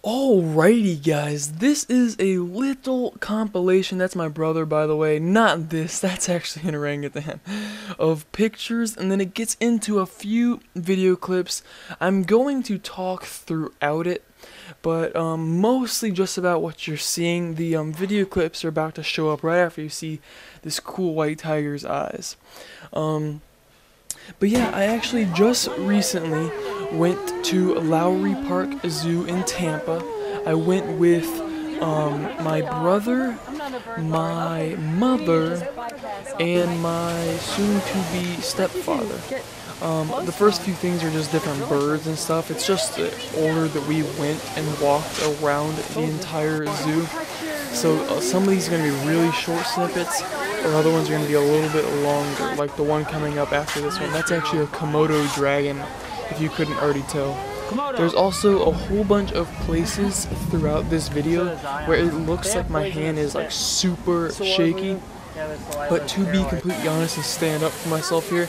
Alrighty guys, this is a little compilation, that's my brother by the way, not this, that's actually an orangutan, of pictures, and then it gets into a few video clips. I'm going to talk throughout it, but mostly just about what you're seeing. The video clips are about to show up right after you see this cool white tiger's eyes. But yeah, I actually just recently went to LOWRY Park Zoo in Tampa. I went with my brother, my mother, and my soon-to-be stepfather. The first few things are just different birds and stuff. It's just the order that we went and walked around the entire zoo. So some of these are going to be really short snippets, or other ones are going to be a little bit longer, like the one coming up after this one. That's actually a Komodo dragon, if you couldn't already tell. There's also a whole bunch of places throughout this video where it looks like my hand is like super shaky, but to be completely honest and stand up for myself here,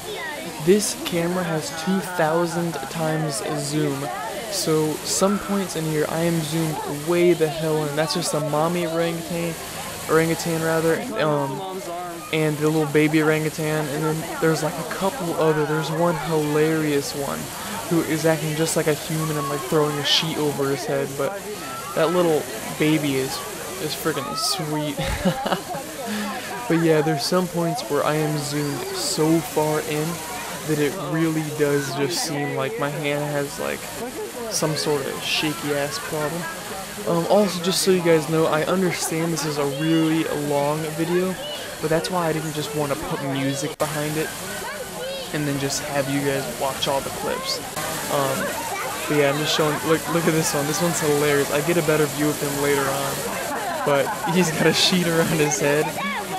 this camera has 2,000 times zoom. So some points in here I am zoomed way the hell in. That's just a mommy orangutan rather, and the little baby orangutan, and then there's like a couple other. There's one hilarious one who is acting just like a human and like throwing a sheet over his head, but that little baby is freaking sweet. But yeah, there's some points where I am zoomed so far in that it really does just seem like my hand has like some sort of shaky ass problem. Also, just so you guys know, I understand this is a really long video, but that's why I didn't just want to put music behind it and then just have you guys watch all the clips. But yeah, I'm just showing, look at this one. This one's hilarious. I get a better view of him later on, but he's got a sheet around his head,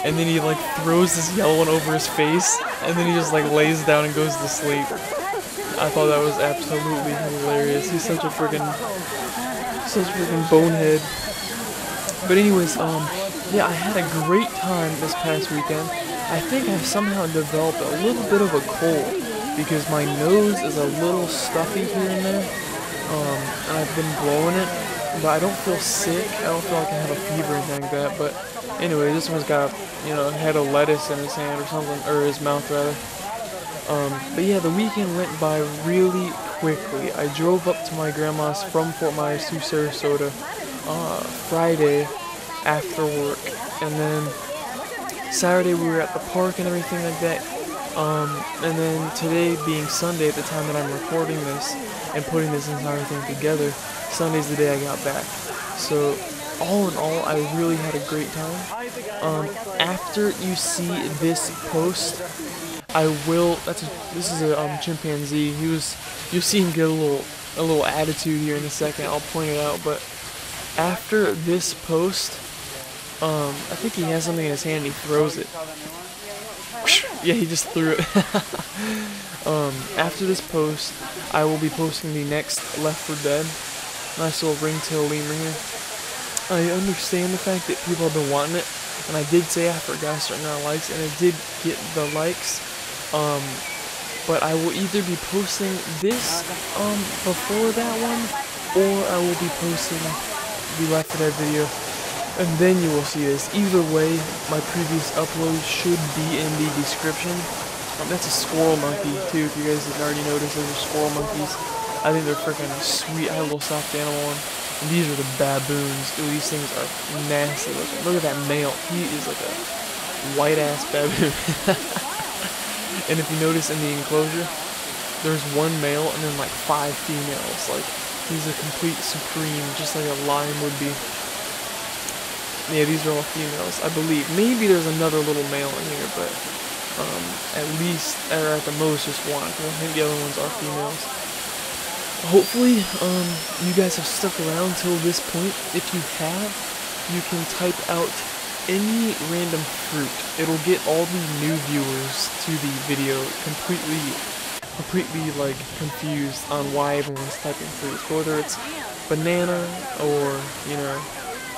and then he like throws this yellow one over his face, and then he just like lays down and goes to sleep. I thought that was absolutely hilarious. He's such a freaking bonehead. But anyways, yeah, I had a great time this past weekend. I think I've somehow developed a little bit of a cold because my nose is a little stuffy here and there, and I've been blowing it, but I don't feel sick. I don't feel like I have a fever or anything like that. But anyway, this one's got, you know, a head of lettuce in his hand or something, or his mouth rather. But yeah, the weekend went by really quickly. I drove up to my grandma's from Fort Myers to Sarasota Friday after work, and then Saturday we were at the park and everything like that. And then today being Sunday at the time that I'm recording this and putting this entire thing together, Sunday's the day I got back. So all in all, I really had a great time. After you see this post, I will. This is a chimpanzee. You'll see him get a little attitude here in a second. I'll point it out. But after this post, I think he has something in his hand. And he throws it. Yeah, he just threw it. After this post, I will be posting the next Left 4 Dead. Nice little ringtail lemur here. I understand the fact that people have been wanting it, and I did say after it got a certain amount of likes, and it did get the likes. But I will either be posting this before that one, or I will be posting the Left 4 Dead video, and then you will see this. Either way, my previous upload should be in the description. That's a squirrel monkey too, if you guys didn't already notice. Those are squirrel monkeys. I think they're freaking sweet. I have a little soft animal one. And these are the baboons. Ooh, these things are nasty looking. Look at that male. He is like a white ass baboon. And if you notice in the enclosure, there's one male and then like 5 females. Like, he's a complete supreme, just like a lion would be. Yeah, these are all females, I believe. Maybe there's another little male in here, but at least, or at the most, just one. I think the other ones are females. Hopefully, you guys have stuck around till this point. If you have, you can type out any random fruit. It'll get all the new viewers to the video completely like confused on why everyone's typing fruits. Whether it's banana or, you know,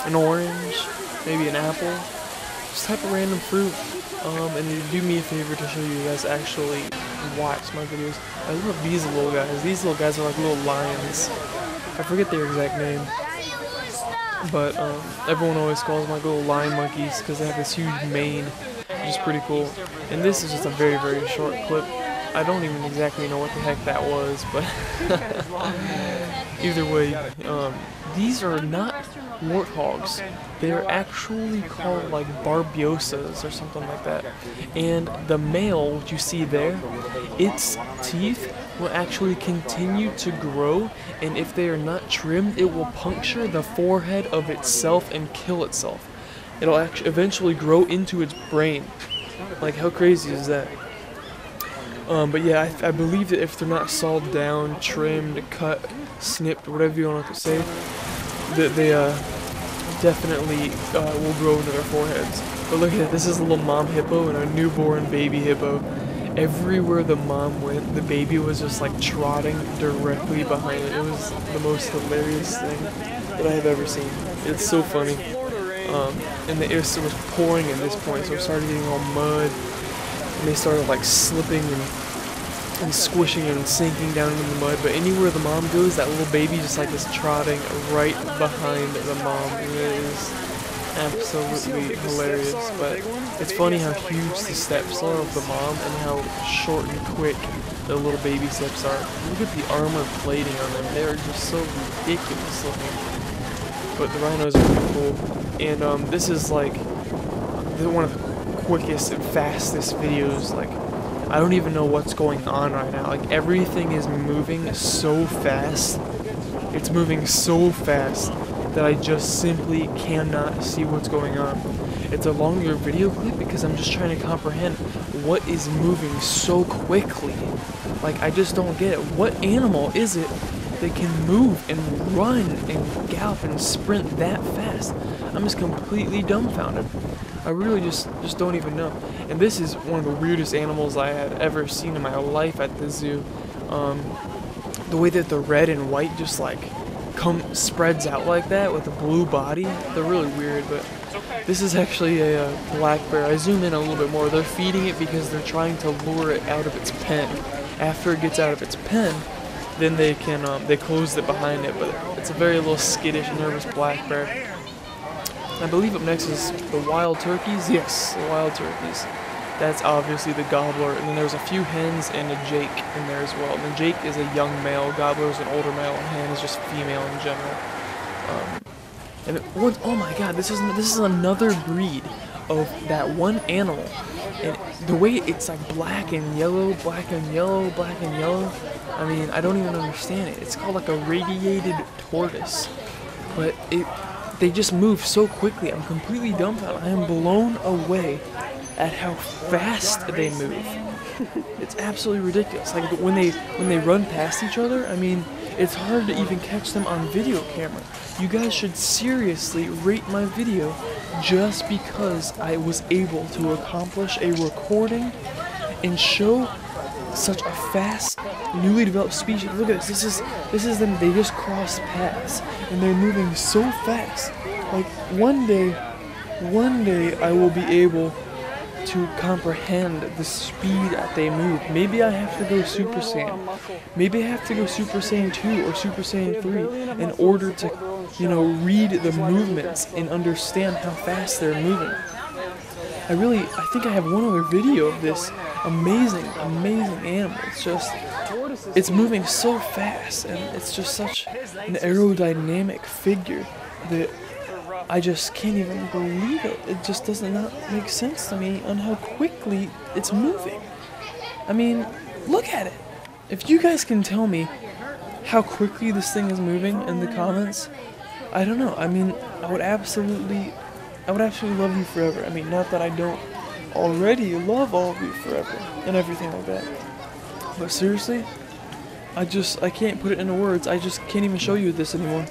an orange, maybe an apple, just type of random fruit. And do me a favor to show you guys actually watch my videos. I love these little guys. These little guys are like little lions. I forget their exact name. But everyone always calls them like little lion monkeys because they have this huge mane, which is pretty cool. And this is just a very, very short clip. I don't even exactly know what the heck that was, but either way, these are not warthogs. They're actually called like barbiosas or something like that. And the male, which you see there, its teeth will actually continue to grow, and if they are not trimmed, it will puncture the forehead of itself and kill itself. It'll actually eventually grow into its brain. Like, how crazy is that? But yeah, I believe that if they're not sawed down, trimmed, cut, snipped, whatever you want to say, that they definitely will grow into their foreheads. But look at it, this is a little mom hippo and a newborn baby hippo. Everywhere the mom went, the baby was just like trotting directly behind it. It was the most hilarious thing that I have ever seen. It's so funny. And it was pouring at this point, so it started getting all mud. And they started like slipping and squishing and sinking down into the mud. But anywhere the mom goes, that little baby just like is trotting right behind the mom. And it is absolutely hilarious. But it's funny how huge the steps are of the mom and how short and quick the little baby steps are. Look at the armor plating on them. They are just so ridiculous looking. But the rhinos are pretty cool. And this is like one of the quickest and fastest videos. Like, I don't even know what's going on right now. Like, everything is moving so fast. It's moving so fast that I just simply cannot see what's going on. It's a longer video clip because I'm just trying to comprehend what is moving so quickly. Like, I just don't get it. What animal is it that can move and run and gallop and sprint that fast? I'm just completely dumbfounded. I really just don't even know. And this is one of the weirdest animals I had ever seen in my life at the zoo. The way that the red and white just like spreads out like that with a blue body, they're really weird. But this is actually a black bear. I zoom in a little bit more. They're feeding it because they're trying to lure it out of its pen. After it gets out of its pen, then they can they close it behind it. But it's a very little skittish, nervous black bear. I believe up next is the wild turkeys. Yes, the wild turkeys. That's obviously the gobbler, and then there's a few hens and a jake in there as well. And the jake is a young male, gobbler is an older male, and hen is just female in general. Oh my God, this is another breed of that one animal, and the way it's like black and yellow, black and yellow, black and yellow. I mean, I don't even understand it. It's called like a radiated tortoise, but they just move so quickly. I'm completely dumbfounded. I am blown away at how fast they move. It's absolutely ridiculous. Like when they run past each other, I mean, it's hard to even catch them on video camera. You guys should seriously rate my video just because I was able to accomplish a recording and show such a fast, newly developed species. Look at this. This is them. They just crossed paths, and they're moving so fast. Like one day I will be able to comprehend the speed that they move. Maybe I have to go Super Saiyan. Maybe I have to go Super Saiyan 2 or Super Saiyan 3 in order to, you know, read the movements and understand how fast they're moving. I think I have one other video of this amazing animal. It's moving so fast, and it's just such an aerodynamic figure that I just can't even believe it. It just does not make sense to me on how quickly it's moving. I mean, look at it. If you guys can tell me how quickly this thing is moving in the comments, I don't know. I mean, I would absolutely love you forever. I mean, not that I don't already love all of you forever and everything like that. But seriously, I can't put it into words. I just can't even show you this anymore.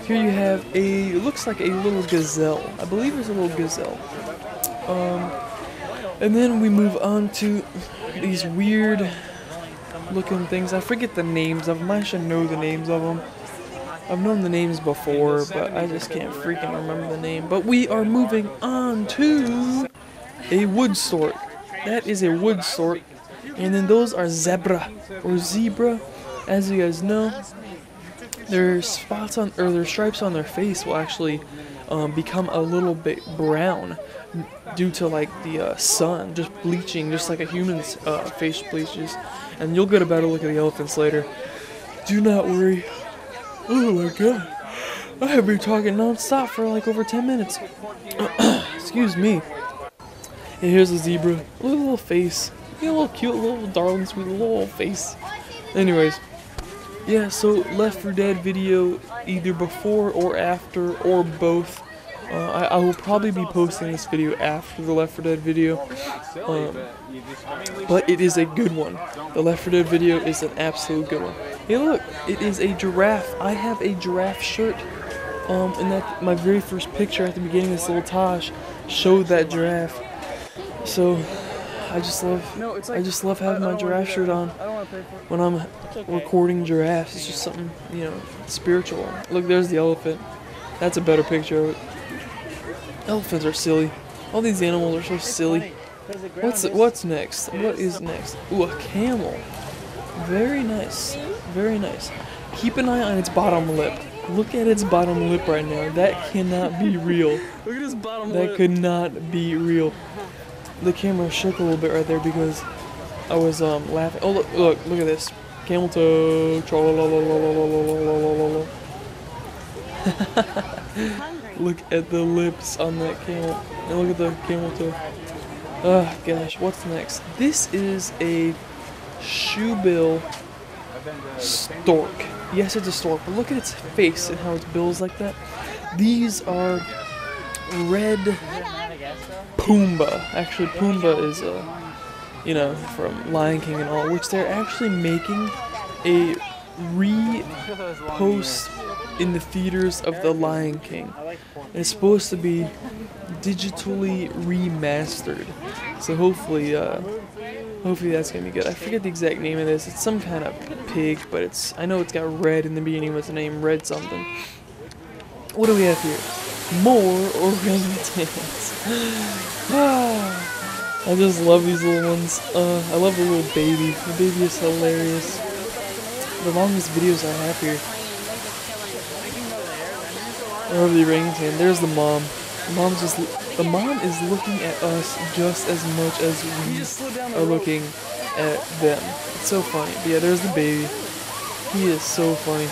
Here you have it looks like a little gazelle. I believe it's a little gazelle. And then we move on to these weird looking things. I forget the names of them. I should know the names of them. I've known the names before, but I just can't freaking remember the name. But we are moving on to a wood stork. That is a wood stork. And then those are zebra or zebra. As you guys know, their spots on or their stripes on their face will actually become a little bit brown due to like the sun just bleaching, just like a human's face bleaches. And you'll get a better look at the elephants later. Do not worry. Oh my god, I have been talking non-stop for like over 10 minutes. Excuse me. And here's the zebra. Look at the little face. Yeah, a little cute, little darling, sweet little face. Anyways, yeah, so Left 4 Dead video either before or after or both. I will probably be posting this video after the Left 4 Dead video, but it is a good one. The Left 4 Dead video is an absolute good one. Hey look, it is a giraffe. I have a giraffe shirt, and that my very first picture at the beginning of this little Taj showed that giraffe. So I just love having my giraffe shirt on when I'm recording giraffes. It's just something, you know, spiritual. Look, there's the elephant. That's a better picture of it. Elephants are silly. All these animals are so silly. What's next? What is next? Ooh, a camel. Very nice. Very nice. Keep an eye on its bottom lip. Look at its bottom lip right now. That cannot be real. Look at his bottom lip. That could not be real. The camera shook a little bit right there because I was laughing. Oh look at this. Camel toe. Look at the lips on that camel. And look at the camel toe. Oh gosh, what's next? This is a shoebill stork. Yes, it's a stork, but look at its face and how its bill's like that. These are red Pumbaa. Actually, Pumbaa is you know, from Lion King and all, which they're actually making a repost in the theaters of The Lion King. And it's supposed to be digitally remastered. So hopefully that's gonna be good. I forget the exact name of this. It's some kind of pig, but I know it's got red in the beginning with the name Red something. What do we have here? More orangutans. I just love these little ones. I love the little baby. The baby is hilarious. The longest videos I have here. I love the orangutan. There's the mom. The mom is looking at us just as much as we are looking at them. It's so funny. But yeah, there's the baby. He is so funny.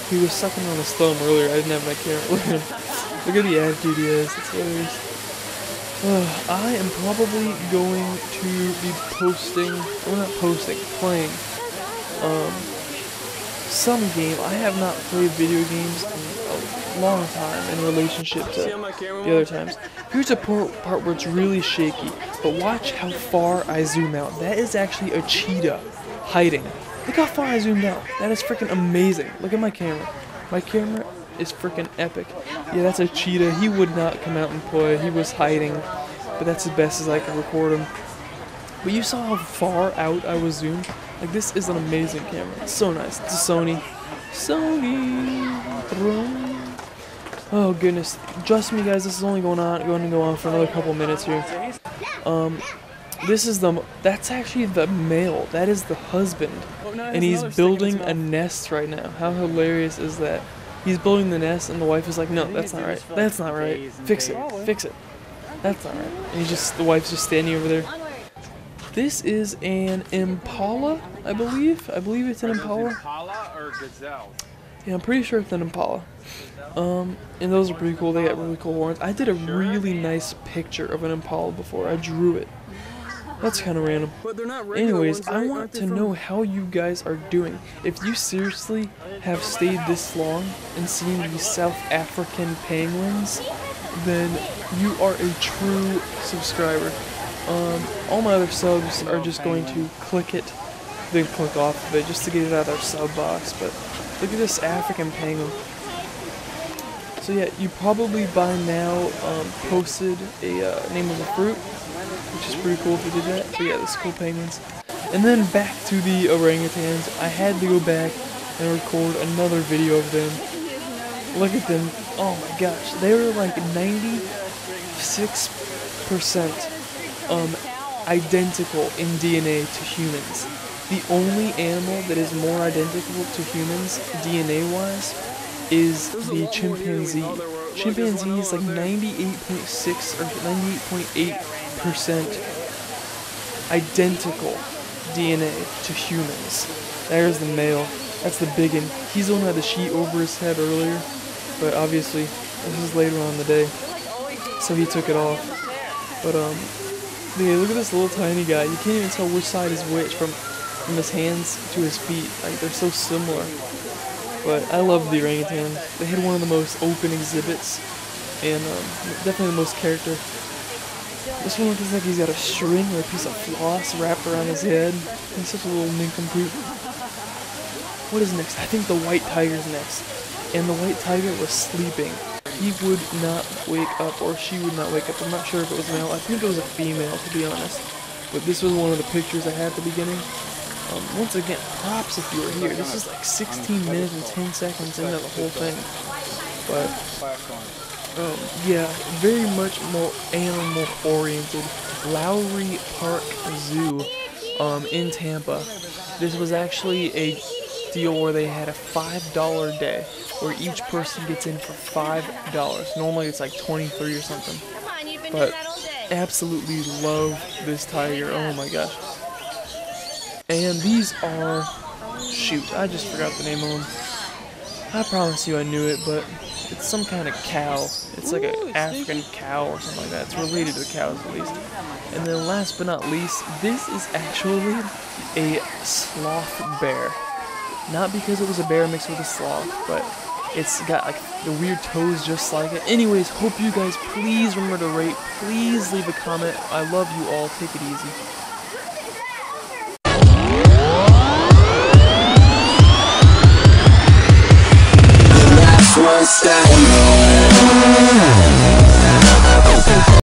He was sucking on his thumb earlier. I didn't have my camera. Look at the attitude he has. It's hilarious. I am probably going to be playing some game. I have not played video games in a long time in relationship to the other times. Here's a part where it's really shaky, but watch how far I zoom out. That is actually a cheetah hiding. Look how far I zoomed out. That is freaking amazing. Look at my camera. My camera is freaking epic. Yeah, that's a cheetah. He would not come out and play. He was hiding, but that's as best as I can record him. But you saw how far out I was zoomed? Like, this is an amazing camera. It's so nice. It's a Sony. Oh goodness. Trust me guys, this is only going to go on for another couple minutes here. That's actually the male. That is the husband. And he's building a nest right now. How hilarious is that? He's building the nest and the wife is like, no, that's not right. That's not right. Fix it. Fix it. That's not right. And the wife's just standing over there. This is an Impala, I believe. I believe it's an Impala. Impala or gazelle? Yeah, I'm pretty sure it's an Impala. And those are pretty cool. They got really cool horns. I did a really nice picture of an Impala before. I drew it. That's kind of random. Anyways, I want to know how you guys are doing. If you seriously have stayed this long and seen these South African penguins, then you are a true subscriber. All my other subs are just going to click it, then click off of it just to get it out of their sub box. But look at this African penguin. So yeah, you probably by now posted a name of a fruit, which is pretty cool if you did that. But yeah, this cool penguins. And then back to the orangutans. I had to go back and record another video of them. Look at them. Oh my gosh. They were like 96% identical in DNA to humans. The only animal that is more identical to humans DNA-wise is the chimpanzee. Chimpanzee is like 98.6 or 98.8% identical DNA to humans. There's the male. That's the biggin. He's the one who had the sheet over his head earlier, but obviously this is later on in the day, so he took it off. But yeah, look at this little tiny guy. You can't even tell which side is which from his hands to his feet. Like, they're so similar. But I love the orangutan. They had one of the most open exhibits, and definitely the most character. This one looks like he's got a string or a piece of floss wrapped around his head. He's such a little nincompoop. What is next? I think the white tiger's next. And the white tiger was sleeping. He would not wake up, or she would not wake up. I'm not sure if it was male. I think it was a female, to be honest. But this was one of the pictures I had at the beginning. Once again, props if you were here. This is like 16 minutes and 10 seconds into the whole thing. But, yeah, very much more animal-oriented. Lowry Park Zoo in Tampa. This was actually a deal where they had a $5 day, where each person gets in for $5. Normally it's like 23 or something. But absolutely love this tiger. Oh my gosh. And these are, shoot, I just forgot the name of them. I promise you I knew it, but it's some kind of cow. It's like an African cow or something like that. It's related to cows at least. And then last but not least, this is actually a sloth bear. Not because it was a bear mixed with a sloth, but it's got like the weird toes just like it. Anyways, hope you guys please remember to rate. Please leave a comment. I love you all. Take it easy. One step.